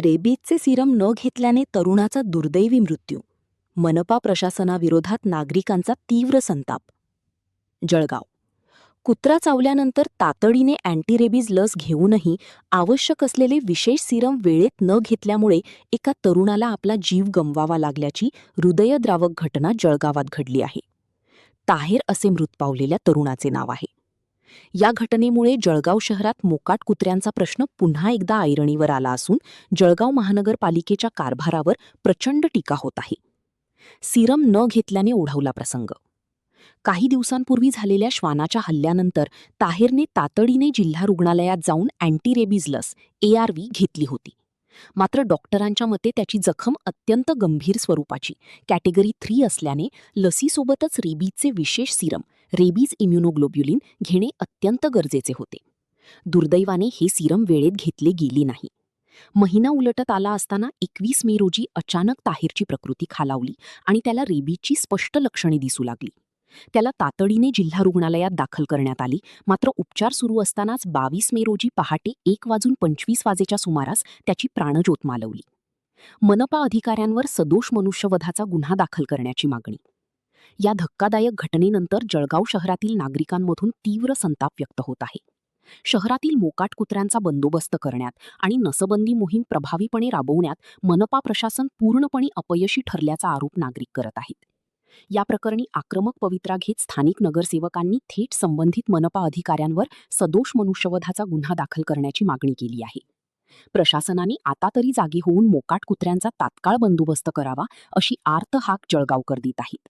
रेबीजचे Serum न घेतल्याने तरुणाचा दुर्दैवी मृत्यू. मनपा प्रशासनाविरोधात नागरिकांचा तीव्र संताप. जळगाव. कुत्रा चावल्यानंतर तातडीने अँटीरेबीज लस घेऊनही आवश्यक असलेले विशेष सिरम वेळेत न घेतल्यामुळे एका तरुणाला आपला जीव गमवावा लागल्याची हृदयद्रावक घटना जळगावात घडली आहे. ताहेर असे मृत पावलेल्या तरुणाचे नाव आहे. या घटनेमुळे जळगाव शहरात मोकाट कुत्र्यांचा प्रश्न पुन्हा एकदा ऐरणीवर आला असून जळगाव महानगरपालिकेच्या कारभारावर प्रचंड टीका होत आहे. सिरम न घेतल्याने ओढवला प्रसंग. काही दिवसांपूर्वी झालेल्या श्वानाच्या हल्ल्यानंतर ताहेरने तातडीने जिल्हा रुग्णालयात जाऊन अँटीरेबीज लस ARV घेतली होती. मात्र डॉक्टरांच्या मते त्याची जखम अत्यंत गंभीर स्वरूपाची कॅटेगरी 3 असल्याने लसीसोबतच रेबीजचे विशेष सिरम रेबीज इम्युनोग्लोब्युलिन घेणे अत्यंत गरजेचे होते. दुर्दैवाने हे सिरम वेळेत घेतले गेले नाही. महिना उलटत आला असताना 21 मे रोजी अचानक ताहेरची प्रकृती खालावली आणि त्याला रेबीजची स्पष्ट लक्षणे दिसू लागली. त्याला तातडीने जिल्हा रुग्णालयात दाखल करण्यात आली. मात्र उपचार सुरू असतानाच 22 मे रोजी पहाटे 1:25 वाजेच्या सुमारास त्याची प्राणज्योत मालवली. मनपा अधिकाऱ्यांवर सदोष मनुष्यवधाचा गुन्हा दाखल करण्याची मागणी. या धक्कादायक घटनेनंतर जळगाव शहरातील नागरिकांमधून तीव्र संताप व्यक्त होत आहे. शहरातील मोकाट कुत्र्यांचा बंदोबस्त करण्यात आणि नसबंदी मोहीम प्रभावीपणे राबवण्यात मनपा प्रशासन पूर्णपणे अपयशी ठरल्याचा आरोप नागरिक करत आहेत. या प्रकरणी आक्रमक पवित्रा घेत स्थानिक नगरसेवकांनी थेट संबंधित मनपा अधिकाऱ्यांवर सदोष मनुष्यवधाचा गुन्हा दाखल करण्याची मागणी केली आहे. प्रशासनाने आता तरी जागी होऊन मोकाट कुत्र्यांचा तात्काळ बंदोबस्त करावा अशी आर्त हाक जळगावकर देत आहेत.